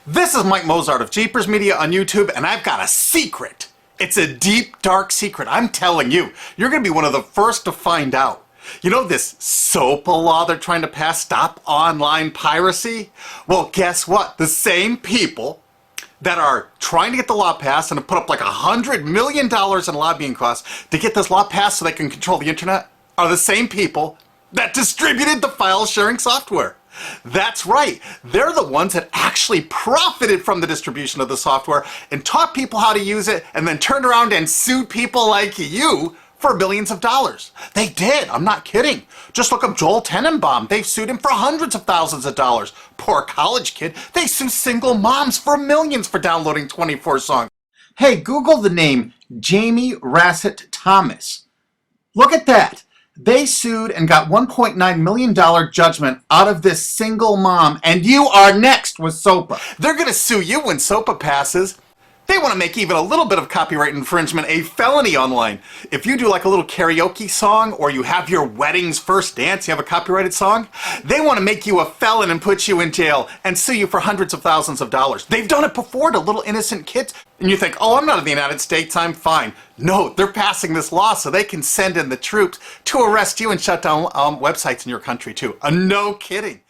This is Mike Mozart of Jeepers Media on YouTube, and I've got a secret. It's a deep, dark secret. I'm telling you, you're going to be one of the first to find out. You know this SOPA law they're trying to pass, Stop Online Piracy? Well, guess what? The same people that are trying to get the law passed and have put up like $100 million in lobbying costs to get this law passed so they can control the internet are the same people that distributed the file sharing software. That's right. They're the ones that actually profited from the distribution of the software and taught people how to use it and then turned around and sued people like you for millions of dollars. They did. I'm not kidding. Just look up Joel Tenenbaum. They've sued him for hundreds of thousands of dollars. Poor college kid. They sue single moms for millions for downloading 24 songs. Hey, Google the name Jamie Rasset Thomas. Look at that. They sued and got $1.9 million judgment out of this single mom, and you are next with SOPA. They're going to sue you when SOPA passes. They want to make even a little bit of copyright infringement a felony online. If you do like a little karaoke song, or you have your wedding's first dance, you have a copyrighted song, they want to make you a felon and put you in jail and sue you for hundreds of thousands of dollars. They've done it before to little innocent kids. And you think, oh, I'm not in the United States, I'm fine. No, they're passing this law so they can send in the troops to arrest you and shut down websites in your country too. No kidding.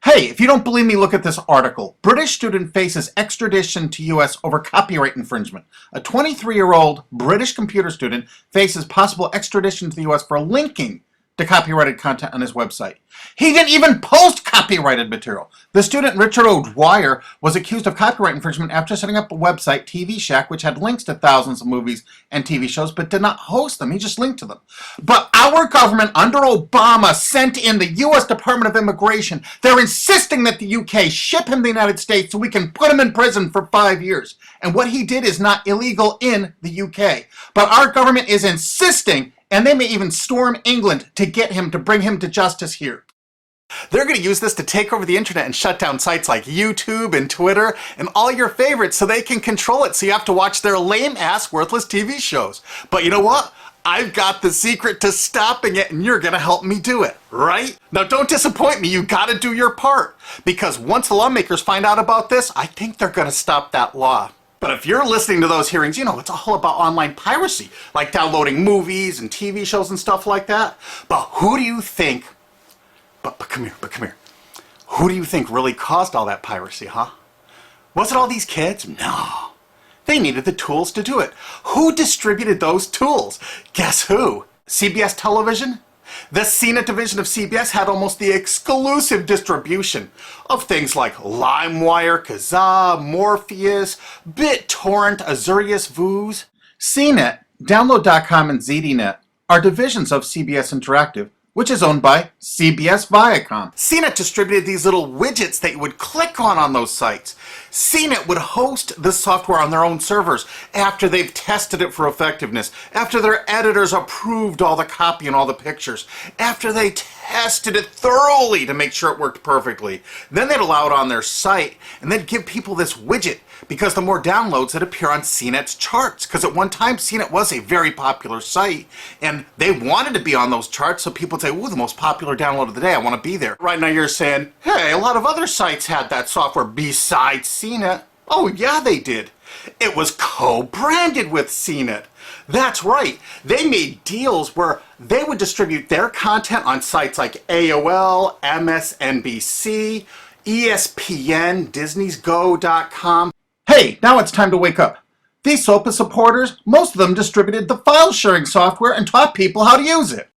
Hey, if you don't believe me, look at this article. British student faces extradition to U.S. over copyright infringement. A 23-year-old British computer student faces possible extradition to the U.S. for linking to copyrighted content on his website. He didn't even post copyrighted material. The student, Richard O'Dwyer, was accused of copyright infringement after setting up a website, TV Shack, which had links to thousands of movies and TV shows, but did not host them. He just linked to them. But our government, under Obama, sent in the U.S. Department of Immigration. They're insisting that the U.K. ship him to the United States so we can put him in prison for 5 years. And what he did is not illegal in the U.K. But our government is insisting, and they may even storm England to get him, to bring him to justice here. They're going to use this to take over the internet and shut down sites like YouTube and Twitter and all your favorites so they can control it, so you have to watch their lame-ass, worthless TV shows. But you know what? I've got the secret to stopping it, and you're going to help me do it, right? Now, don't disappoint me. You got to do your part. Because once the lawmakers find out about this, I think they're going to stop that law. But if you're listening to those hearings, you know, it's all about online piracy, like downloading movies and TV shows and stuff like that. But who do you think, but come here. Who do you think really caused all that piracy, huh? Was it all these kids? No. They needed the tools to do it. Who distributed those tools? Guess who? CBS Television? The CNET division of CBS had almost the exclusive distribution of things like LimeWire, Kazaa, Morpheus, BitTorrent, Azurius, Vooz. CNET, Download.com, and ZDNet are divisions of CBS Interactive, which is owned by CBS Viacom. CNET distributed these little widgets that you would click on those sites. CNET would host the software on their own servers after they've tested it for effectiveness, after their editors approved all the copy and all the pictures, after they tested it thoroughly to make sure it worked perfectly. Then they'd allow it on their site, and they'd give people this widget, because the more downloads that appear on CNET's charts. Because at one time, CNET was a very popular site, and they wanted to be on those charts, so people would say, ooh, the most popular download of the day, I want to be there. Right now you're saying, hey, a lot of other sites had that software besides CNET. Oh, yeah, they did. It was co-branded with CNET. That's right. They made deals where they would distribute their content on sites like AOL, MSNBC, ESPN, Disney'sGo.com. Hey, now it's time to wake up. These SOPA supporters, most of them distributed the file sharing software and taught people how to use it.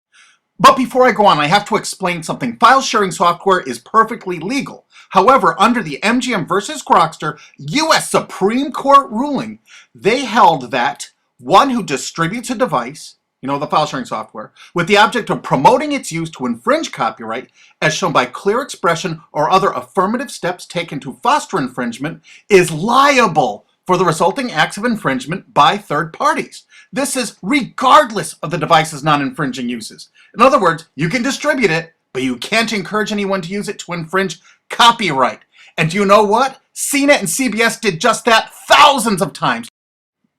But before I go on, I have to explain something. File sharing software is perfectly legal. However, under the MGM versus Grokster U.S. Supreme Court ruling, they held that one who distributes a device, you know, the file sharing software, with the object of promoting its use to infringe copyright, as shown by clear expression or other affirmative steps taken to foster infringement, is liable for the resulting acts of infringement by third parties. This is regardless of the device's non-infringing uses. In other words, you can distribute it, but you can't encourage anyone to use it to infringe copyright. And do you know what? CNET and CBS did just that thousands of times.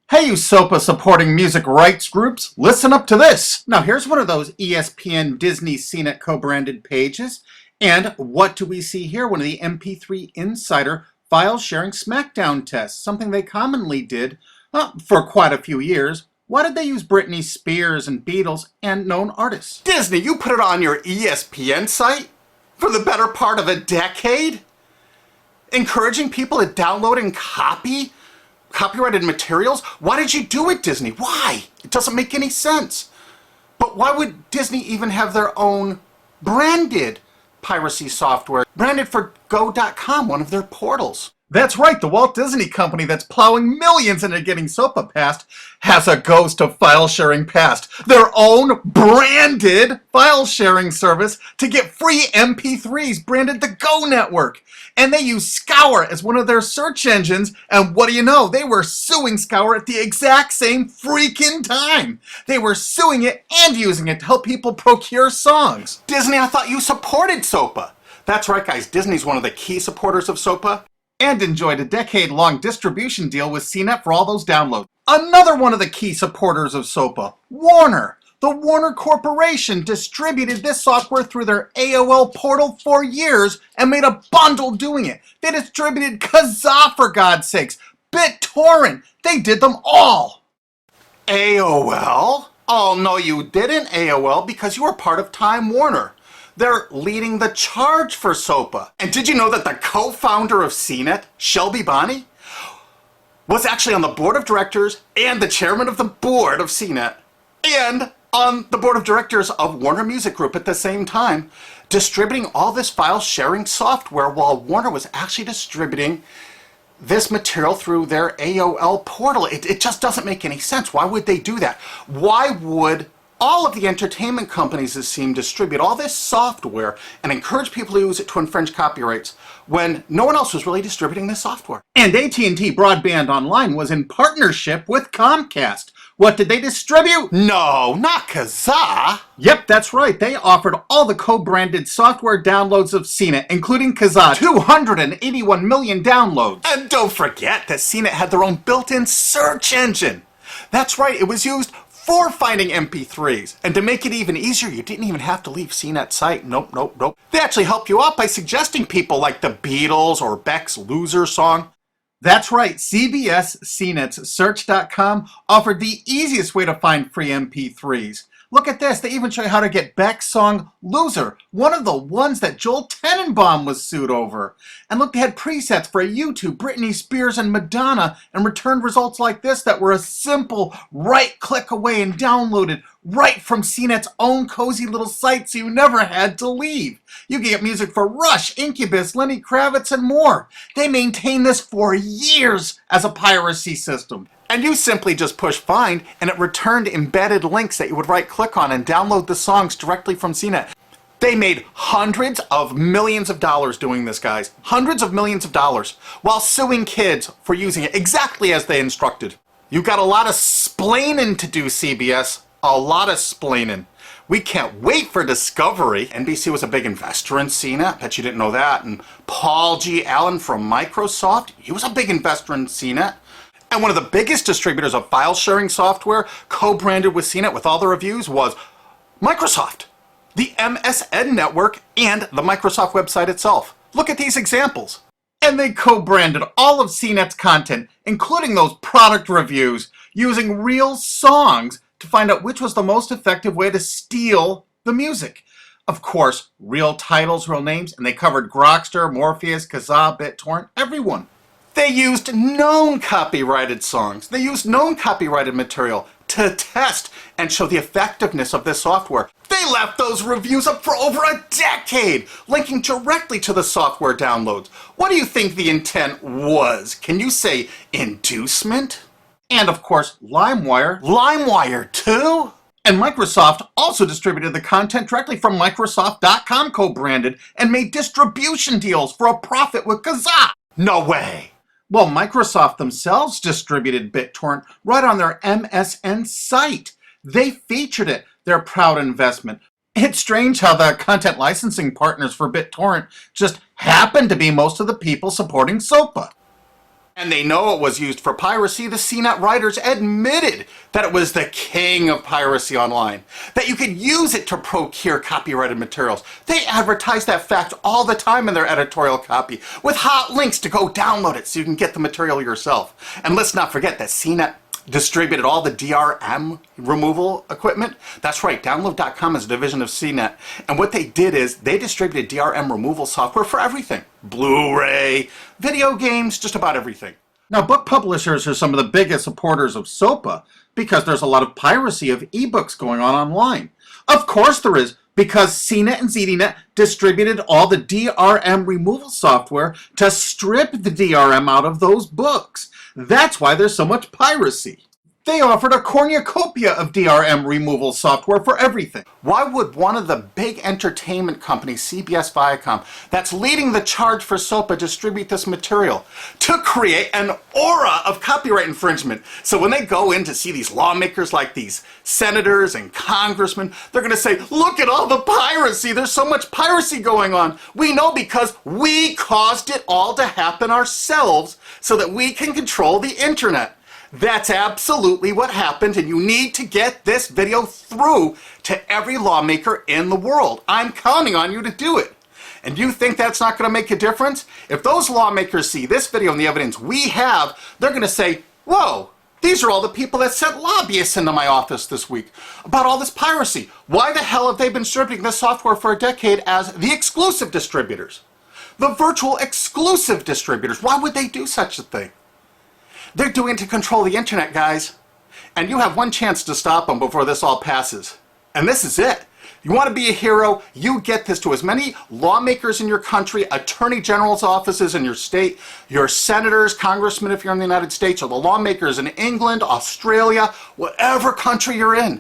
Hey, you SOPA supporting music rights groups, listen up to this. Now here's one of those ESPN, Disney, CNET co-branded pages. And what do we see here? One of the MP3 Insider file sharing SmackDown tests, something they commonly did for quite a few years. Why did they use Britney Spears and Beatles and known artists? Disney, you put it on your ESPN site for the better part of a decade? Encouraging people to download and copy copyrighted materials? Why did you do it, Disney? Why? It doesn't make any sense. But why would Disney even have their own branded piracy software, branded for Go.com, one of their portals? That's right, the Walt Disney Company that's plowing millions into getting SOPA passed has a ghost of file sharing past. Their own branded file sharing service to get free MP3s branded the Go Network. And they use Scour as one of their search engines, and what do you know? They were suing Scour at the exact same freaking time. They were suing it and using it to help people procure songs. Disney, I thought you supported SOPA. That's right, guys, Disney's one of the key supporters of SOPA. And enjoyed a decade-long distribution deal with CNET for all those downloads. Another one of the key supporters of SOPA, Warner. The Warner Corporation distributed this software through their AOL portal for years and made a bundle doing it. They distributed Kazaa, for God's sakes, BitTorrent. They did them all. AOL? Oh, no, you didn't, AOL, because you were part of Time Warner. They're leading the charge for SOPA. And did you know that the co-founder of CNET, Shelby Bonnie, was actually on the board of directors and the chairman of the board of CNET and on the board of directors of Warner Music Group at the same time, distributing all this file sharing software while Warner was actually distributing this material through their AOL portal. It just doesn't make any sense. Why would they do that? Why would all of the entertainment companies, it seemed, distribute all this software and encourage people to use it to infringe copyrights when no one else was really distributing this software? And AT&T Broadband Online was in partnership with Comcast. What did they distribute? No, not Kazaa. Yep, that's right. They offered all the co-branded software downloads of CNET, including Kazaa, 281 million downloads. And don't forget that CNET had their own built-in search engine. That's right, it was used for finding MP3s. And to make it even easier, you didn't even have to leave CNET's site. Nope. They actually help you out by suggesting people like the Beatles or Beck's Loser song. That's right, CBS CNET's Search.com offered the easiest way to find free MP3s. Look at this, they even show you how to get Beck's song Loser, one of the ones that Joel Tenenbaum was sued over. And look, they had presets for YouTube, Britney Spears, and Madonna, and returned results like this that were a simple right click away and downloaded right from CNET's own cozy little site, so you never had to leave. You can get music for Rush, Incubus, Lenny Kravitz, and more. They maintained this for years as a piracy system. And you simply just push find, and it returned embedded links that you would right-click on and download the songs directly from CNET. They made hundreds of millions of dollars doing this, guys. Hundreds of millions of dollars, while suing kids for using it exactly as they instructed. You got a lot of splaining to do, CBS. A lot of splaining. We can't wait for Discovery. NBC was a big investor in CNET. Bet you didn't know that. And Paul G. Allen from Microsoft, he was a big investor in CNET. And one of the biggest distributors of file sharing software co-branded with CNET with all the reviews was Microsoft, the MSN network, and the Microsoft website itself. Look at these examples. And they co-branded all of CNET's content, including those product reviews, using real songs to find out which was the most effective way to steal the music. Of course, real titles, real names, and they covered Grokster, Morpheus, Kazaa, BitTorrent, everyone. They used known copyrighted songs. They used known copyrighted material to test and show the effectiveness of this software. They left those reviews up for over a decade, linking directly to the software downloads. What do you think the intent was? Can you say inducement? And of course, LimeWire. LimeWire too? And Microsoft also distributed the content directly from Microsoft.com co-branded and made distribution deals for a profit with Kazaa. No way. Well, Microsoft themselves distributed BitTorrent right on their MSN site. They featured it, their proud investment. It's strange how the content licensing partners for BitTorrent just happen to be most of the people supporting SOPA. And they know it was used for piracy. The CNET writers admitted that it was the king of piracy online, that you could use it to procure copyrighted materials. They advertise that fact all the time in their editorial copy with hot links to go download it so you can get the material yourself. And let's not forget that CNET distributed all the DRM removal equipment. That's right, Download.com is a division of CNET. And what they did is they distributed DRM removal software for everything. Blu-ray, video games, just about everything. Now, book publishers are some of the biggest supporters of SOPA because there's a lot of piracy of ebooks going on online. Of course there is, because CNET and ZDNet distributed all the DRM removal software to strip the DRM out of those books. That's why there's so much piracy. They offered a cornucopia of DRM removal software for everything. Why would one of the big entertainment companies, CBS Viacom, that's leading the charge for SOPA, distribute this material? To create an aura of copyright infringement. So when they go in to see these lawmakers like these senators and congressmen, they're going to say, look at all the piracy. There's so much piracy going on. We know because we caused it all to happen ourselves so that we can control the internet. That's absolutely what happened, and you need to get this video through to every lawmaker in the world. I'm counting on you to do it. And you think that's not going to make a difference? If those lawmakers see this video and the evidence we have, they're going to say, whoa, these are all the people that sent lobbyists into my office this week about all this piracy. Why the hell have they been distributing this software for a decade as the exclusive distributors? The virtual exclusive distributors. Why would they do such a thing? They're doing it to control the internet, guys. And you have one chance to stop them before this all passes. And this is it. You want to be a hero, you get this to as many lawmakers in your country, attorney general's offices in your state, your senators, congressmen if you're in the United States, or the lawmakers in England, Australia, whatever country you're in.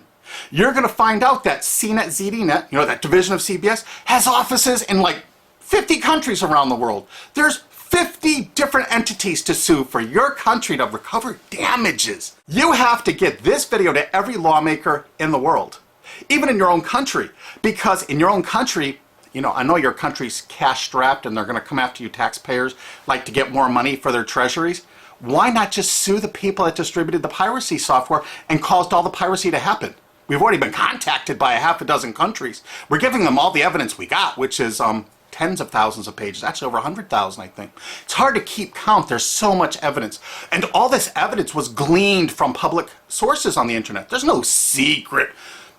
You're going to find out that CNET, ZDNet, that division of CBS, has offices in like 50 countries around the world. There's 50 different entities to sue for your country to recover damages. You have to get this video to every lawmaker in the world, even in your own country, because in your own country, I know your country's cash strapped and they're going to come after you taxpayers like to get more money for their treasuries. Why not just sue the people that distributed the piracy software and caused all the piracy to happen? We've already been contacted by a half a dozen countries. We're giving them all the evidence we got, which is tens of thousands of pages, actually over 100,000, I think. It's hard to keep count. There's so much evidence. And all this evidence was gleaned from public sources on the internet. There's no secret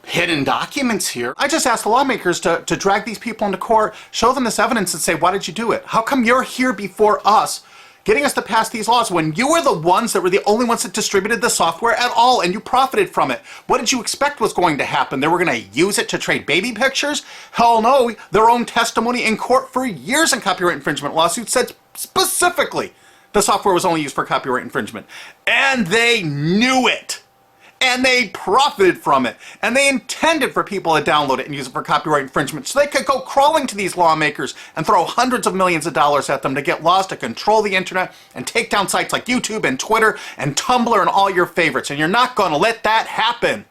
hidden documents here. I just asked the lawmakers to drag these people into court, show them this evidence and say, why did you do it? How come you're here before us getting us to pass these laws when you were the ones that were the only ones that distributed the software at all and you profited from it? What did you expect was going to happen? They were going to use it to trade baby pictures? Hell no. Their own testimony in court for years in copyright infringement lawsuits said specifically the software was only used for copyright infringement. And they knew it. And they profited from it. And they intended for people to download it and use it for copyright infringement so they could go crawling to these lawmakers and throw hundreds of millions of dollars at them to get laws to control the internet and take down sites like YouTube and Twitter and Tumblr and all your favorites. And you're not going to let that happen.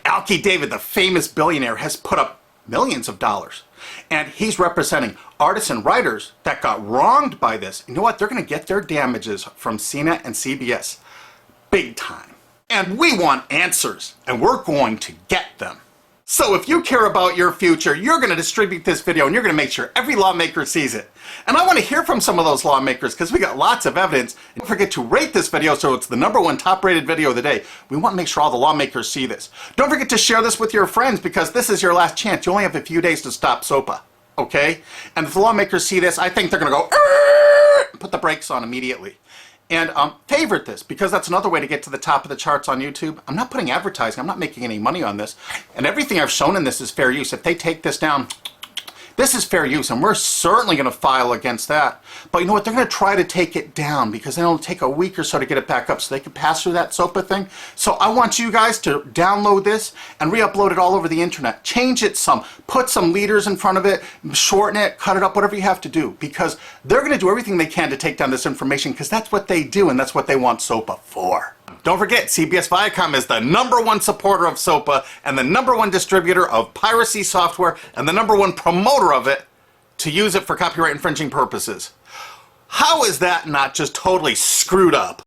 Alki David, the famous billionaire, has put up millions of dollars. And he's representing artists and writers that got wronged by this. You know what? They're going to get their damages from CNET and CBS. Big time. And we want answers, and we're going to get them. So if you care about your future, you're going to distribute this video, and you're going to make sure every lawmaker sees it. And I want to hear from some of those lawmakers, because we got lots of evidence. And don't forget to rate this video so it's the #1 top-rated video of the day. We want to make sure all the lawmakers see this. Don't forget to share this with your friends, because this is your last chance. You only have a few days to stop SOPA, okay? And if the lawmakers see this, I think they're going to go, put the brakes on immediately. And favorite this, because that's another way to get to the top of the charts on YouTube. I'm not putting advertising. I'm not making any money on this. And everything I've shown in this is fair use. If they take this down, this is fair use, and we're certainly going to file against that. But you know what? They're going to try to take it down because it'll take a week or so to get it back up so they can pass through that SOPA thing. So I want you guys to download this and re-upload it all over the internet. Change it some. Put some leaders in front of it. Shorten it. Cut it up. Whatever you have to do. Because they're going to do everything they can to take down this information because that's what they do and that's what they want SOPA for. Don't forget, CBS Viacom is the #1 supporter of SOPA and the #1 distributor of piracy software and the #1 promoter of it to use it for copyright infringing purposes. How is that not just totally screwed up?